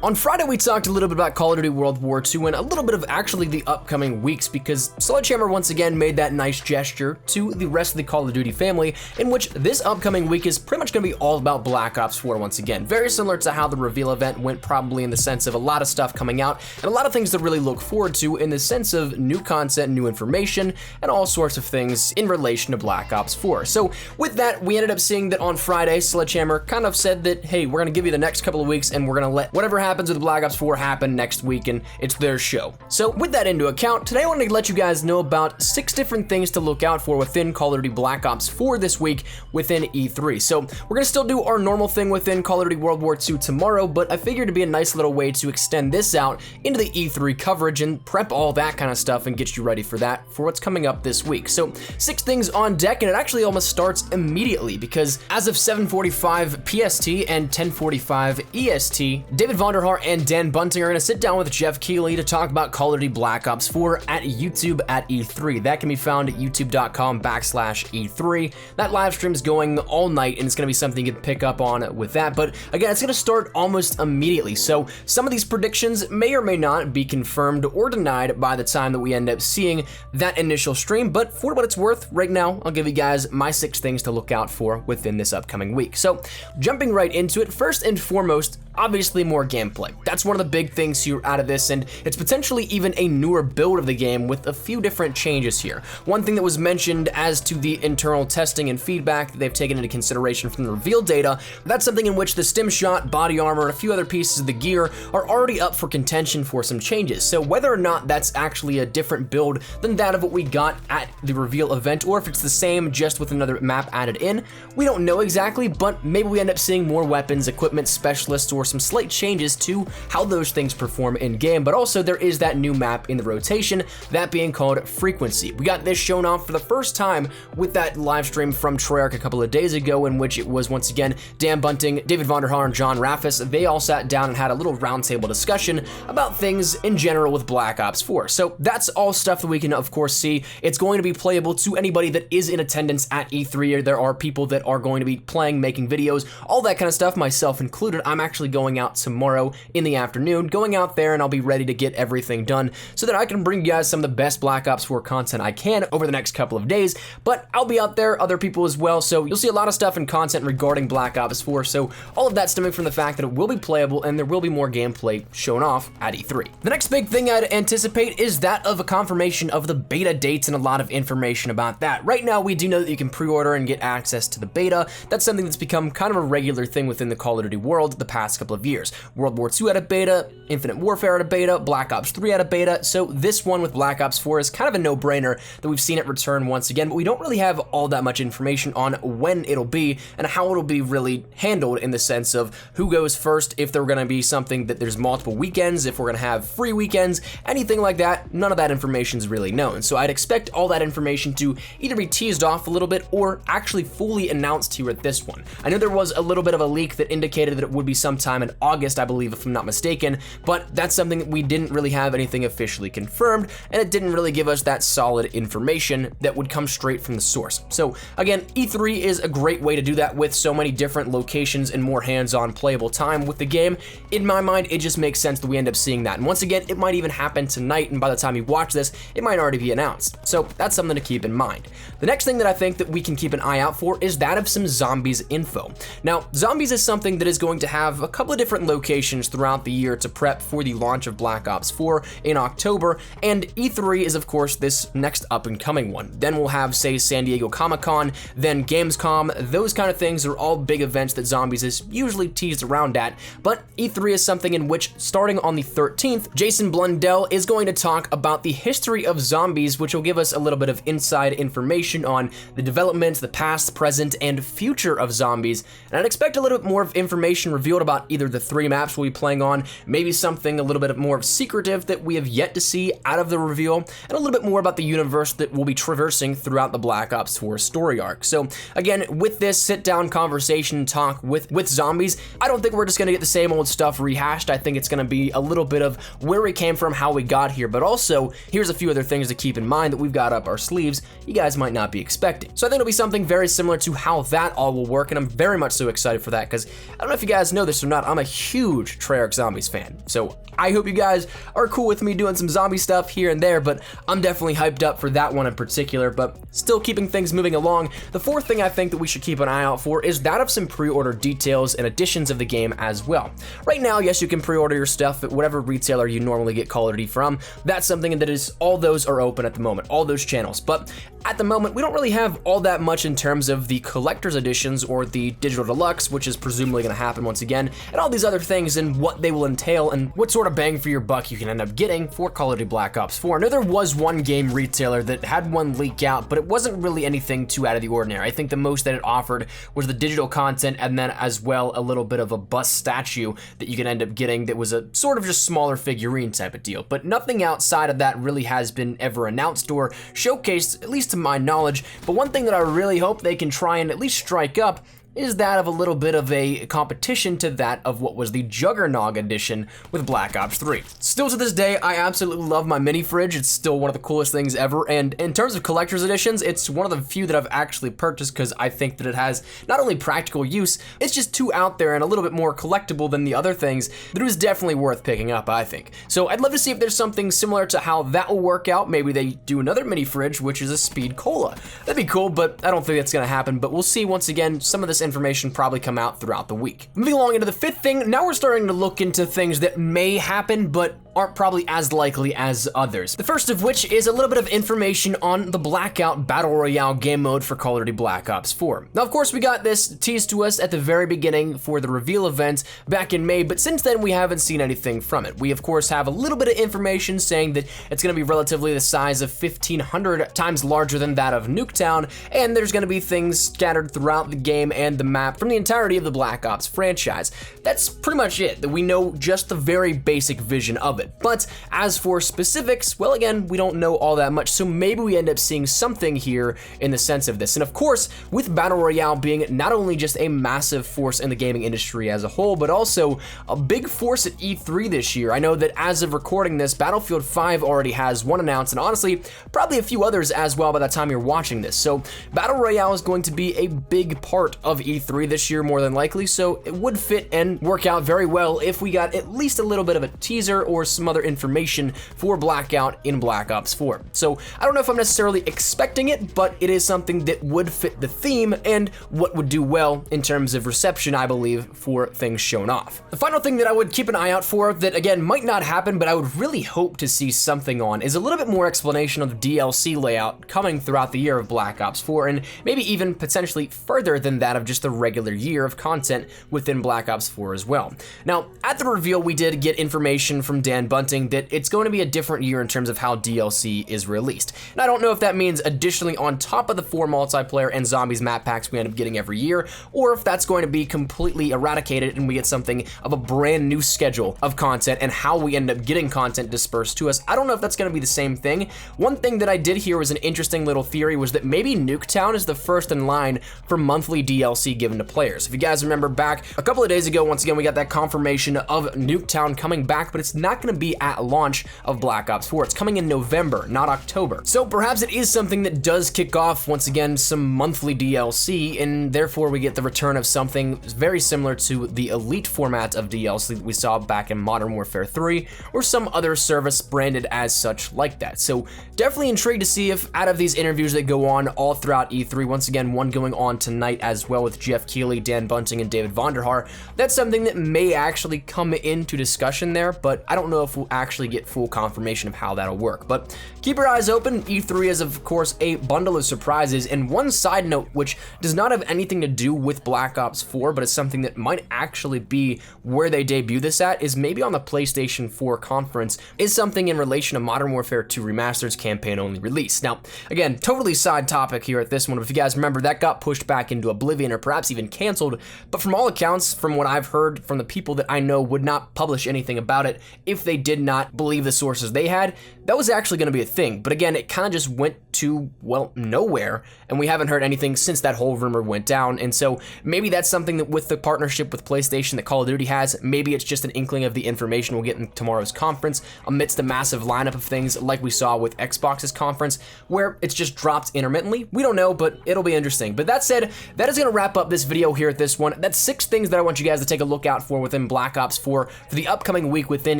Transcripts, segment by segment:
On Friday, we talked a little bit about Call of Duty World War II and a little bit of actually the upcoming weeks, because Sledgehammer once again made that nice gesture to the rest of the Call of Duty family, in which this upcoming week is pretty much going to be all about Black Ops 4 once again. Very similar to how the reveal event went, probably in the sense of a lot of stuff coming out and a lot of things to really look forward to in the sense of new content, new information, and all sorts of things in relation to Black Ops 4. So with that, we ended up seeing that on Friday, Sledgehammer kind of said that, hey, we're going to give you the next couple of weeks and we're going to let whatever happens with Black Ops 4 happen next week, and it's their show. So with that into account, today I wanted to let you guys know about 6 different things to look out for within Call of Duty Black Ops 4 this week within E3. So we're going to still do our normal thing within Call of Duty World War II tomorrow, but I figured it'd be a nice little way to extend this out into the E3 coverage and prep all that kind of stuff and get you ready for that, for what's coming up this week. So 6 things on deck, and it actually almost starts immediately, because as of 7:45 PST and 10:45 EST, David Vonderhaar and Dan Bunting are going to sit down with Jeff Keighley to talk about Call of Duty Black Ops 4 at YouTube at E3. That can be found at youtube.com/E3. That live stream is going all night, and it's going to be something you can pick up on with that. But again, it's going to start almost immediately. So some of these predictions may or may not be confirmed or denied by the time that we end up seeing that initial stream. But for what it's worth, right now, I'll give you guys my 6 things to look out for within this upcoming week. So jumping right into it, first and foremost, obviously more gameplay. That's one of the big things here out of this, and it's potentially even a newer build of the game with a few different changes here. One thing that was mentioned as to the internal testing and feedback that they've taken into consideration from the reveal data, that's something in which the stim shot, body armor, and a few other pieces of the gear are already up for contention for some changes. So whether or not that's actually a different build than that of what we got at the reveal event, or if it's the same just with another map added in, we don't know exactly, but maybe we end up seeing more weapons, equipment, specialists, or some slight changes to how those things perform in game. But also there is that new map in the rotation, that being called Frequency. We got this shown off for the first time with that live stream from Treyarch a couple of days ago, in which it was once again Dan Bunting, David Vonderhaar, and John Raffis. They all sat down and had a little roundtable discussion about things in general with Black Ops 4. So that's all stuff that we can of course see. It's going to be playable to anybody that is in attendance at E3. There are people that are going to be playing, making videos, all that kind of stuff, myself included. I'm actually going out tomorrow in the afternoon, going out there, and I'll be ready to get everything done so that I can bring you guys some of the best Black Ops 4 content I can over the next couple of days. But I'll be out there, other people as well, so you'll see a lot of stuff and content regarding Black Ops 4. So all of that stemming from the fact that it will be playable and there will be more gameplay shown off at E3. The next big thing I'd anticipate is that of a confirmation of the beta dates and a lot of information about that. Right now, we do know that you can pre-order and get access to the beta. That's something that's become kind of a regular thing within the Call of Duty world the past couple of years. World War II had a beta, Infinite Warfare had a beta, Black Ops 3 had a beta, so this one with Black Ops 4 is kind of a no-brainer that we've seen it return once again, but we don't really have all that much information on when it'll be and how it'll be really handled, in the sense of who goes first, if they're going to be something that there's multiple weekends, if we're going to have free weekends, anything like that. None of that information is really known, so I'd expect all that information to either be teased off a little bit or actually fully announced here at this one. I know there was a little bit of a leak that indicated that it would be sometime in August, I believe, if I'm not mistaken, but that's something that we didn't really have anything officially confirmed, and it didn't really give us that solid information that would come straight from the source. So again, E3 is a great way to do that with so many different locations and more hands-on playable time with the game. In my mind, it just makes sense that we end up seeing that. And once again, it might even happen tonight, and by the time you watch this, it might already be announced. So that's something to keep in mind. The next thing that I think that we can keep an eye out for is that of some zombies info. Now, zombies is something that is going to have a couple of different locations throughout the year to prep for the launch of Black Ops 4 in October, and E3 is of course this next up and coming one. Then we'll have, say, San Diego Comic-Con, then Gamescom. Those kind of things are all big events that zombies is usually teased around at, but E3 is something in which, starting on the 13th, Jason Blundell is going to talk about the history of zombies, which will give us a little bit of inside information on the development, the past, present, and future of zombies, and I'd expect a little bit more of information revealed about either the 3 maps we'll be playing on, maybe something a little bit more secretive that we have yet to see out of the reveal, and a little bit more about the universe that we'll be traversing throughout the Black Ops 4 story arc. So again, with this sit-down conversation talk with zombies, I don't think we're just gonna get the same old stuff rehashed. I think it's gonna be a little bit of where we came from, how we got here, but also here's a few other things to keep in mind that we've got up our sleeves you guys might not be expecting. So I think it'll be something very similar to how that all will work, and I'm very much so excited for that, because I don't know if you guys know this or not, not, I'm a huge Treyarch Zombies fan. So I hope you guys are cool with me doing some zombie stuff here and there, but I'm definitely hyped up for that one in particular, but still keeping things moving along. The fourth thing I think that we should keep an eye out for is that of some pre-order details and additions of the game as well. Right now, yes, you can pre-order your stuff at whatever retailer you normally get Call of Duty from. That's something that is, all those are open at the moment, all those channels, but at the moment, we don't really have all that much in terms of the collector's editions or the digital deluxe, which is presumably going to happen once again, and all these other things and what they will entail and what sort of bang for your buck you can end up getting for Call of Duty Black Ops 4. I know there was one game retailer that had one leak out, but it wasn't really anything too out of the ordinary. I think the most that it offered was the digital content and then as well a little bit of a bust statue that you can end up getting that was a sort of just smaller figurine type of deal. But nothing outside of that really has been ever announced or showcased, at least to my knowledge. But one thing that I really hope they can try and at least strike up is that of a little bit of a competition to that of what was the Juggernog edition with Black Ops 3. Still to this day, I absolutely love my mini fridge. It's still one of the coolest things ever, and in terms of collector's editions, it's one of the few that I've actually purchased because I think that it has not only practical use, it's just too out there and a little bit more collectible than the other things that it was definitely worth picking up, I think. So I'd love to see if there's something similar to how that will work out. Maybe they do another mini fridge, which is a speed cola. That'd be cool, but I don't think that's gonna happen, but we'll see. Once again, some of this information probably come out throughout the week. Moving along into the fifth thing, now we're starting to look into things that may happen, but aren't probably as likely as others. The first of which is a little bit of information on the Blackout Battle Royale game mode for Call of Duty Black Ops 4. Now, of course, we got this teased to us at the very beginning for the reveal event back in May, but since then we haven't seen anything from it. We, of course, have a little bit of information saying that it's gonna be relatively the size of 1,500 times larger than that of Nuketown, and there's gonna be things scattered throughout the game and the map from the entirety of the Black Ops franchise. That's pretty much it. That we know just the very basic vision of it. But as for specifics, well, again, we don't know all that much, so maybe we end up seeing something here in the sense of this. And of course, with Battle Royale being not only just a massive force in the gaming industry as a whole, but also a big force at E3 this year. I know that as of recording this, Battlefield 5 already has one announced, and honestly, probably a few others as well by the time you're watching this. So Battle Royale is going to be a big part of E3 this year, more than likely, so it would fit and work out very well if we got at least a little bit of a teaser or some other information for Blackout in Black Ops 4. So I don't know if I'm necessarily expecting it, but it is something that would fit the theme and what would do well in terms of reception, I believe, for things shown off. The final thing that I would keep an eye out for that, again, might not happen, but I would really hope to see something on is a little bit more explanation of the DLC layout coming throughout the year of Black Ops 4, and maybe even potentially further than that of just the regular year of content within Black Ops 4 as well. Now, at the reveal, we did get information from Dan Bunting that it's going to be a different year in terms of how DLC is released. And I don't know if that means additionally on top of the 4 multiplayer and zombies map packs we end up getting every year, or if that's going to be completely eradicated and we get something of a brand new schedule of content and how we end up getting content dispersed to us. I don't know if that's going to be the same thing. One thing that I did hear was an interesting little theory was that maybe Nuketown is the first in line for monthly DLC given to players. If you guys remember back a couple of days ago, once again, we got that confirmation of Nuketown coming back, but it's not going to be at launch of Black Ops 4. It's coming in November, not October. So perhaps it is something that does kick off, once again, some monthly DLC, and therefore we get the return of something very similar to the Elite format of DLC that we saw back in Modern Warfare 3, or some other service branded as such like that. So definitely intrigued to see if out of these interviews that go on all throughout E3, once again, one going on tonight as well with Jeff Keighley, Dan Bunting, and David Vonderhaar, that's something that may actually come into discussion there, but I don't know if we'll actually get full confirmation of how that'll work. But keep your eyes open. E3 is, of course, a bundle of surprises, and one side note, which does not have anything to do with Black Ops 4, but it's something that might actually be where they debut this at, is maybe on the PlayStation 4 conference, is something in relation to Modern Warfare 2 Remastered's campaign-only release. Now, again, totally side topic here at this one, but if you guys remember, that got pushed back into oblivion or perhaps even canceled, but from all accounts, from what I've heard from the people that I know would not publish anything about it, if they did not believe the sources they had, that was actually going to be a thing. But again, it kind of just went to, well, nowhere, and we haven't heard anything since that whole rumor went down. And so maybe that's something that with the partnership with PlayStation that Call of Duty has, maybe it's just an inkling of the information we'll get in tomorrow's conference amidst a massive lineup of things like we saw with Xbox's conference, where it's just dropped intermittently. We don't know, but it'll be interesting. But that said, that is going to wrap up this video here at this one. That's 6 things that I want you guys to take a look out for within Black Ops 4 for the upcoming week within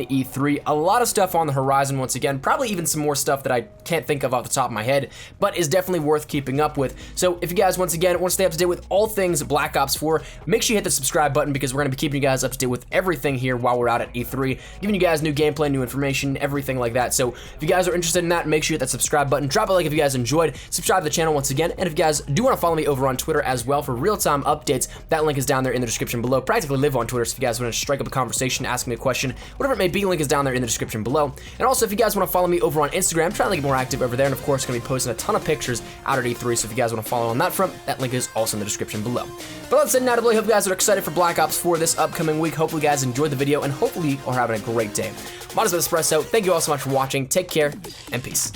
E3. A lot of stuff on the horizon once again, probably even some more stuff that I can't think of off the top of my head, but is definitely worth keeping up with. So if you guys, once again, want to stay up to date with all things Black Ops 4, make sure you hit the subscribe button, because we're going to be keeping you guys up to date with everything here while we're out at E3, giving you guys new gameplay, new information, everything like that. So if you guys are interested in that, make sure you hit that subscribe button, drop a like if you guys enjoyed, subscribe to the channel once again, and if you guys do want to follow me over on Twitter as well for real-time updates, that link is down there in the description below. Practically live on Twitter, so if you guys want to strike up a conversation, ask me a question, whatever it may be, link is down there in the description below. And also, if you guys want to follow me over on Instagram, I'm trying to get more active over there, and of course, going to be posting a ton of pictures out at E3, so if you guys want to follow on that front, that link is also in the description below. But let's say now, I hope you guys are excited for Black Ops 4 this upcoming week. Hopefully, you guys enjoyed the video, and hopefully, you are having a great day. Modest Espresso, thank you all so much for watching. Take care, and peace.